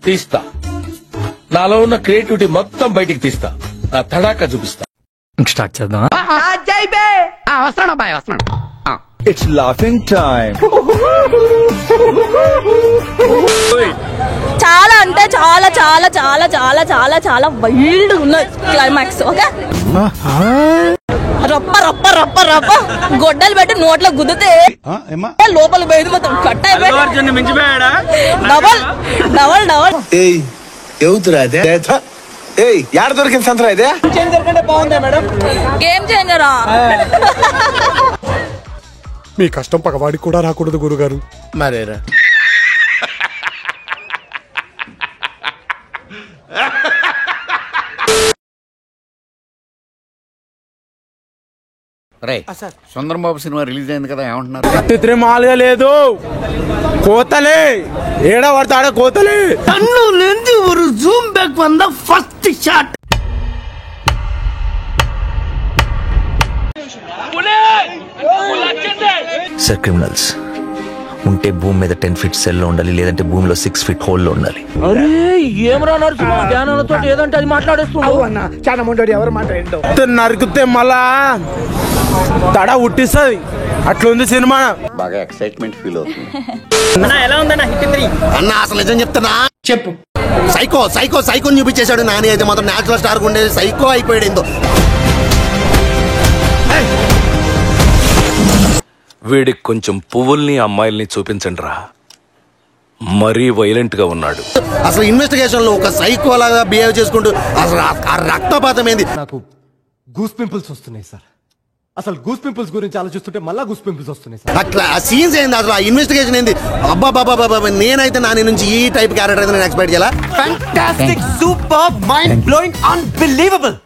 తీస్తా, నాలో ఉన్న క్రియేటివిటీ మొత్తం బయటికి తీస్తా, నా తడాకా చూపిస్తా. స్టార్ట్ చేద్దాం. వస్తున్నాడు అబ్బాయి, వస్తున్నాడు. It's laughing time. చాలా అంటే చాలా చాలా చాలా చాలా చాలా చాలా వైల్డ్ ఉన్న క్లైమాక్స్. ఓకే, రప్ప రప్ప రప్ప రప్ప గొడ్డలు పెట్టి నోట్లో గుద్దితే లోపల పోయింది మొత్తం కట్ అయిపోయింది. Double double double. యాడ దొరికింది సంతరా ఇదే? గేమ్ చేంజరా. మీ కష్టం పగవాడికి కూడా రాకూడదు గురుగారు. మరేరా సుందరంబాబు సినిమా రిలీజ్ అయింది కదా, ఏమంటున్నారు? చిత్ర మాలుగా లేదు, కోతలే ఏడా పడతాడా కోతలే. Zoom back one the first shot. Sir, criminals ఉంటే భూమి మీద 10 feet సెల్ లో ఉండాలి, లేదంటే భూమిలో 6 feet హోల్ లో ఉండాలి. ఏదంటే అది మాట్లాడేస్తున్నావు అన్న. చాలా మొండి ఎవరు మాట్లాడేంటో నరికితే మళ్ళా తడ ఉట్టిస్తుంది. అట్లుంది సినిమా. బాగా ఎక్సైట్మెంట్ ఫీల్ అవుతుంది. ఎలా ఉందన్న హిట్ 3? అన్న అసలు నిజం చెప్తున్నా, చెప్పు. సైకో సైకో సైకోని చూపించేశాడు. నాని అయితే మాత్రం నేచురల్ స్టార్ ఉండేది సైకో అయిపోయాడు. ఏందో వీడికి కొంచెం పువ్వుల్ని అమ్మాయిల్ని చూపించండి రా, మరీ వైలెంట్ గా ఉన్నాడు. అసలు ఇన్వెస్టిగేషన్ లో ఒక సైకో లాగా బిహేవ్ చేసుకుంటూ అసలు ఆ రక్తపాతం ఏంది? నాకు గూస్ పింపుల్స్ వస్తున్నాయి సార్. అసలు గూస్ పింపుల్స్ గురించి ఆలోచిస్తుంటే మళ్ళా గూస్ పింపుల్స్ వస్తున్నాయి సార్. అట్లా ఆ సీన్స్ ఏంది, అసలు ఆ ఇన్వెస్టిగేషన్ ఏంది? అబ్బా బాబా బాబా, నేనైతే నాని నుంచి ఈ టైప్ క్యారెక్టర్ అయితే నేను ఎక్స్పెక్ట్ చేయాలా. Fantastic, super, mind blowing, unbelievable.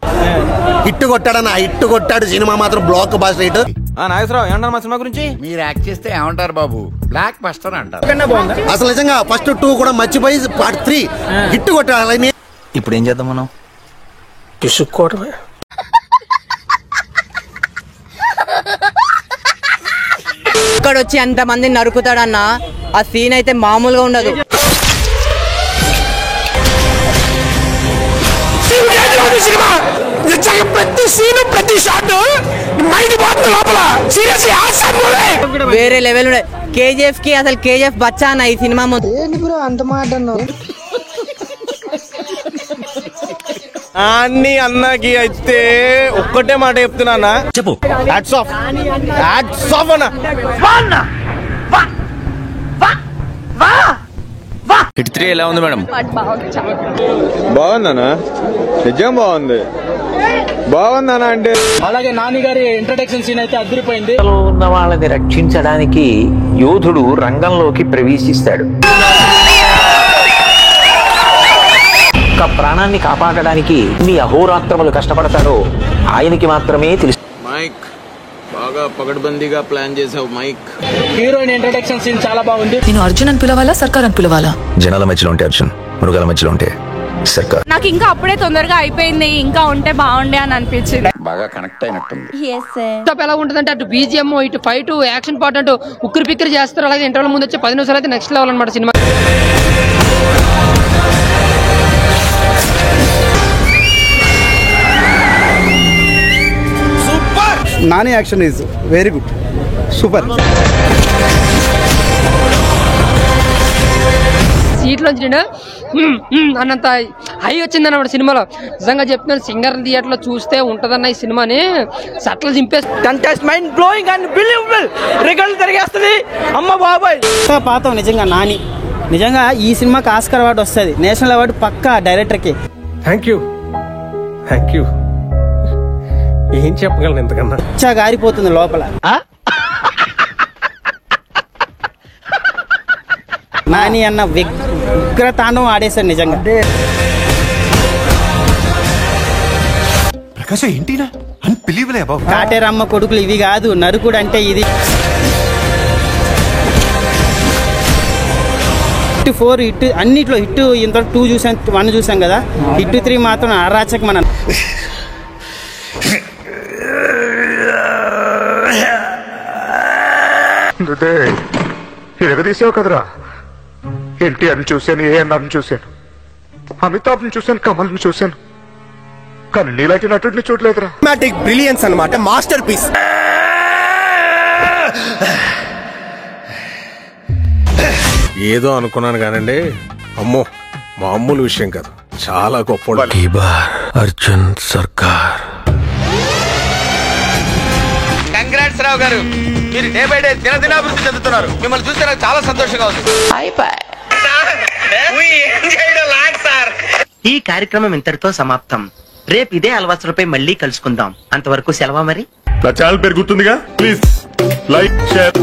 Hit కొట్టాడన్న, హిట్ కొట్టాడు. సినిమా మాత్రం బ్లాక్ బాస్టర్ హిట్. నాగేశ్వరరావు ఏమన్నారు మా సినిమా గురించి? మీరు యాక్ట్ చేస్తే ఏమంటారు బాబు? బ్లాక్ బస్టర్ అంటారు. అసలు నిజంగా ఫస్ట్ 2 కూడా మర్చిపోయి పార్ట్ 3 హిట్ కొట్టాలి. ఇప్పుడు ఏం చేద్దాం మనం? పిసుక్కోవడమే. ఇక్కడ వచ్చి అంత మంది నరుకుతాడన్న, ఆ సీన్ అయితే మామూలుగా ఉండదు. వేరే లెవెల్ ఉండే. KGF కి అసలు KGF బచ్చా అన్న ఈ సినిమా అంత మాట అన్ని అన్నకి అయితే ఒక్కటే మాట చెప్తున్నా, చెప్పు. హ్యాట్స్ ఆఫ్, హ్యాట్స్ ఆఫ్ అన్న. హిట్ 3 ఎలా ఉంది మేడం? బాగుందనా? నిజం బాగుంది. బాగుందనా అంటే అలాగే నాని గారి ఇంట్రడక్షన్ సీన్ అయితే అదిరిపోయింది. ఉన్న వాళ్ళని రక్షించడానికి యోధుడు రంగంలోకి ప్రవేశిస్తాడు. ఒక ప్రాణాన్ని కాపాడడానికి మీ అహోరాత్రములు కష్టపడతాడో ఆయనకి మాత్రమే తెలుసు. మైక్ బాగా పగడ్బందీగా ప్లాన్ చేసావు మైక్. హీరోయిన్ ఇంట్రడక్షన్ సీన్ చాలా బాగుంది. నేను అర్జున్ అని పిలవాలా, సర్కార్ అని పిలవాలా? జనాల మధ్యలో ఉంటే అర్జున్, మృగాల మధ్యలో ఉంటే సర్కార్. నాకు ఇంకా అప్పుడే తొందరగా అయిపోయింది, ఇంకా ఉంటే బాగుండే అని అనిపించింది. బాగా కనెక్ట్ అయినట్టుంది. ఎలా ఉంటుందంటే అటు BGM, ఇటు ఫైట్, యాక్షన్ పార్ట్ అంటూ ఉక్కిరి పిక్కిరి చేస్తారు. అలాగే ఇంటర్వల్ ముందు వచ్చే 10 నిమిషాలు అయితే నెక్స్ట్ లెవెల్ అనమాట cinema. Nani action is very good, super. సీట్లోంచి అన్నంత హై వచ్చింది అన్నమాట సినిమాలో. నిజంగా చెప్తున్నాను, సింగర్ థియేటర్ లో చూస్తే ఉంటదన్న ఈ సినిమాని. సట్లు చింపేసి మైండ్ బ్లోయింగ్ అండ్ బిలీవబుల్. రికార్డులు తిరిగేస్తుంది. అమ్మ బాబాయ్ పాతం నిజంగా నాని. నిజంగా ఈ సినిమాకి ఆస్కార్ అవార్డు వస్తుంది, నేషనల్ అవార్డు పక్కా డైరెక్టర్కి. Thank you, thank you. ఏం చెప్పగలను ఎంతకన్నా? గారిపోతుంది లోపల. నాని అన్న విగ్రతాండం ఆడేశాడు నిజంగా. ప్రకాశం ఏంటినా అన్బిలీవబుల్ అబౌ. కాటేరమ్మ కొడుకులు ఇవి కాదు, నరుకుడు అంటే ఇది. హిట్ 4 హిట్ అన్నిట్లో హిట్. ఇంత 2 చూసాం, 1 చూసాం కదా. హిట్ 3 మాత్రం అరాచకం. మన ఎగదీసావు కదరా. ఎన్టీఆర్ని చూశాను, ఏఎన్ఆర్ని చూశాను, అమితాబ్ని చూశాను, కమల్ని చూశాను, కానీ నీలాంటి నటుడిని చూడలేదురా. బ్రిలియన్స్ అన్నమాట, మాస్టర్ పీస్. ఏదో అనుకున్నాను కానండి, అమ్మో మామూలు విషయం కాదు, చాలా గొప్ప. అర్జున్ సర్కార్. కంగ్రాట్స్ రావు గారు, మీరు డే బై డే దినదినాభివృద్ధి చెందుతున్నారు. మిమ్మల్ని చూస్తే నాకు చాలా సంతోషంగా ఉంది. ఈ కార్యక్రమం ఇంతటితో సమాప్తం. రేపు ఇదే అలవాసులపై మళ్ళీ కలుసుకుందాం. అంతవరకు సెలవా మరి. నా ఛానల్ పేరు గుర్తుందిగా, ప్లీజ్ లైక్, షేర్.